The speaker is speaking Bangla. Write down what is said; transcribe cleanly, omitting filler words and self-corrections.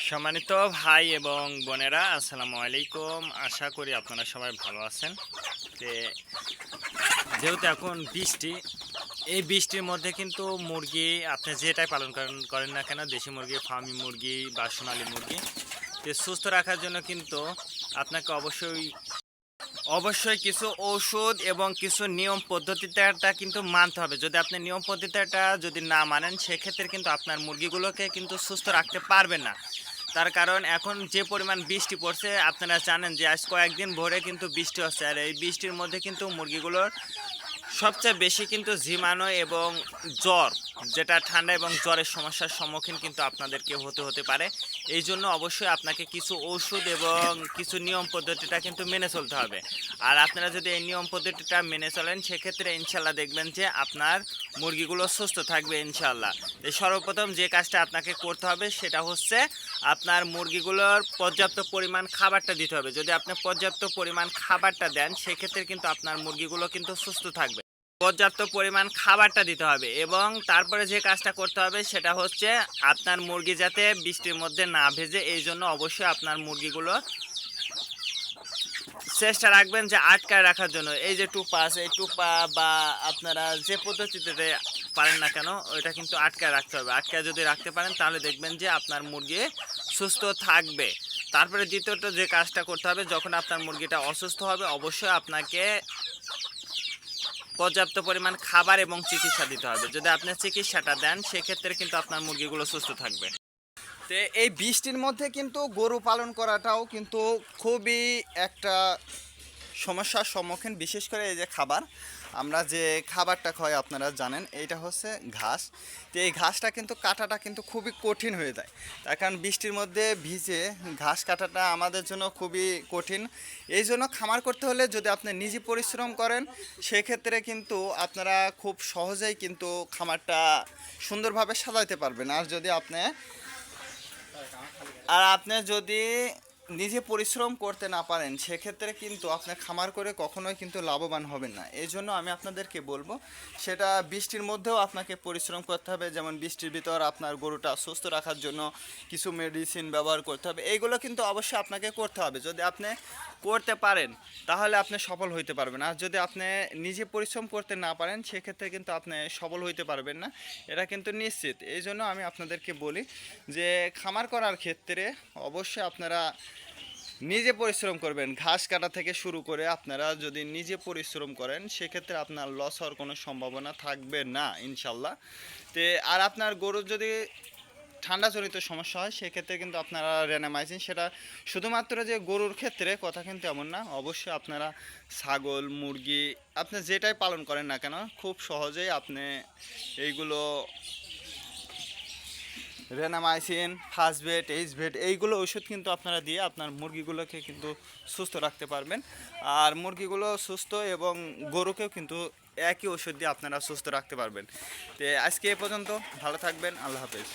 সম্মানিত ভাই এবং বোনেরা, আসসালামু আলাইকুম। আশা করি আপনারা সবাই ভালো আছেন। যেহেতু এখন বৃষ্টি, এই বৃষ্টির মধ্যে কিন্তু মুরগি আপনি যেটাই পালন করেন না কেন, দেশি মুরগি, ফার্মি মুরগি বা সোনালী মুরগি, সুস্থ রাখার জন্য কিন্তু আপনাকে অবশ্যই কিছু ঔষধ এবং কিছু নিয়ম পদ্ধতিটা কিন্তু মানতে হবে। যদি আপনি নিয়ম পদ্ধতিটা যদি না মানেন, সেক্ষেত্রে কিন্তু আপনার মুরগিগুলোকে কিন্তু সুস্থ রাখতে পারবেন না। তার কারণ এখন যে পরিমাণ বৃষ্টি পড়ছে, আপনারা জানেন যে আজ কয়েকদিন ভরে কিন্তু বৃষ্টি হচ্ছে, আর এই বৃষ্টির মধ্যে কিন্তু মুরগিগুলোর সবচেয়ে বেশি কিন্তু জীবাণু এবং জ্বর, যেটা ঠান্ডা এবং জ্বরের সমস্যার সম্মুখীন কিন্তু আপনাদেরকে হতে পারে। এই জন্য অবশ্যই আপনাকে কিছু ওষুধ এবং কিছু নিয়ম পদ্ধতিটা কিন্তু মেনে চলতে হবে। আর আপনারা যদি এই নিয়ম পদ্ধতিটা মেনে চলেন, সেক্ষেত্রে ইনশাল্লাহ দেখবেন যে আপনার মুরগিগুলো সুস্থ থাকবে ইনশাল্লাহ। সর্বপ্রথম যে কাজটা আপনাকে করতে হবে সেটা হচ্ছে আপনার মুরগিগুলোর পর্যাপ্ত পরিমাণ খাবারটা দিতে হবে। যদি আপনি পর্যাপ্ত পরিমাণ খাবারটা দেন, সেক্ষেত্রে কিন্তু আপনার মুরগিগুলো কিন্তু সুস্থ থাকবে। পর্যাপ্ত পরিমাণ খাবারটা দিতে হবে এবং তারপরে যে কাজটা করতে হবে সেটা হচ্ছে আপনার মুরগি যাতে বৃষ্টির মধ্যে না ভেজে, এই জন্য অবশ্যই আপনার মুরগিগুলো চেষ্টা রাখবেন যে আটকায় রাখার জন্য। এই যে টুপা আছে, এই টুপা বা আপনারা যে পদ্ধতিতে পারেন না কেন, ওইটা কিন্তু আটকায় রাখতে হবে। আটকায় যদি রাখতে পারেন, তাহলে দেখবেন যে আপনার মুরগি সুস্থ থাকবে। তারপরে দ্বিতীয়ত যে কাজটা করতে হবে, যখন আপনার মুরগিটা অসুস্থ হবে, অবশ্যই আপনাকে পর্যাপ্ত পরিমাণ খাবার এবং চিকিৎসা দিতে হবে। যদি আপনি চিকিৎসাটা দেন, সেক্ষেত্রে কিন্তু আপনার মুরগিগুলো সুস্থ থাকবে। তো এই বৃষ্টির মধ্যে কিন্তু গরু পালন করাটাও কিন্তু খুবই একটা সমস্যার সম্মুখীন। বিশেষ করে এই যে খাবার, আমরা যে খাবারটা খাই আপনারা জানেন, এইটা হচ্ছে ঘাস। তো এই ঘাসটা কিন্তু কাটাটা কিন্তু খুবই কঠিন হয়ে যায়, তার কারণ বৃষ্টির মধ্যে ভিজে ঘাস কাটাটা আমাদের জন্য খুবই কঠিন। এই জন্য খামার করতে হলে যদি আপনি নিজে পরিশ্রম করেন, সেক্ষেত্রে কিন্তু আপনারা খুব সহজেই কিন্তু খামারটা সুন্দরভাবে সাজাইতে পারবেন। আর আপনি যদি নিজে পরিশ্রম করতে না পারেন, সেক্ষেত্রে কিন্তু আপনি খামার করে কখনোই কিন্তু লাভবান হবেন না। এই জন্য আমি আপনাদেরকে বলবো, সেটা বৃষ্টির মধ্যেও আপনাকে পরিশ্রম করতে হবে। যেমন বৃষ্টির ভিতর আপনার গরুটা সুস্থ রাখার জন্য কিছু মেডিসিন ব্যবহার করতে হবে। এইগুলো কিন্তু অবশ্যই আপনাকে করতে হবে। যদি আপনি করতে পারেন, তাহলে আপনি সফল হইতে পারবেন। আর যদি আপনি নিজে পরিশ্রম করতে না পারেন, সেক্ষেত্রে কিন্তু আপনি সফল হইতে পারবেন না, এটা কিন্তু নিশ্চিত। এই জন্য আমি আপনাদেরকে বলি যে খামার করার ক্ষেত্রে অবশ্যই আপনারা নিজে পরিশ্রম করবেন। ঘাস কাটা থেকে শুরু করে আপনারা যদি নিজে পরিশ্রম করেন, সেক্ষেত্রে আপনার লস হওয়ার কোনো সম্ভাবনা থাকবে না ইনশাল্লাহ। আর আপনার গরুর যদি ঠান্ডাজনিত সমস্যা হয়, সেক্ষেত্রে কিন্তু আপনারা রেনামাইসিন, সেটা শুধুমাত্র যে গরুর ক্ষেত্রে কথা কিন্তু এমন না, অবশ্যই আপনারা ছাগল, মুরগি, আপনি যেটাই পালন করেন না কেন, খুব সহজেই আপনি এইগুলো রেনামাইসিন, ফাসভেট, এইচভেট, এইগুলো ওষুধ কিন্তু আপনারা দিয়ে আপনার মুরগিগুলোকে কিন্তু সুস্থ রাখতে পারবেন। আর মুরগিগুলো সুস্থ এবং গরুকেও কিন্তু একই ওষুধ দিয়ে আপনারা সুস্থ রাখতে পারবেন। তো আজকে এ পর্যন্ত, ভালো থাকবেন, আল্লাহ হাফেজ।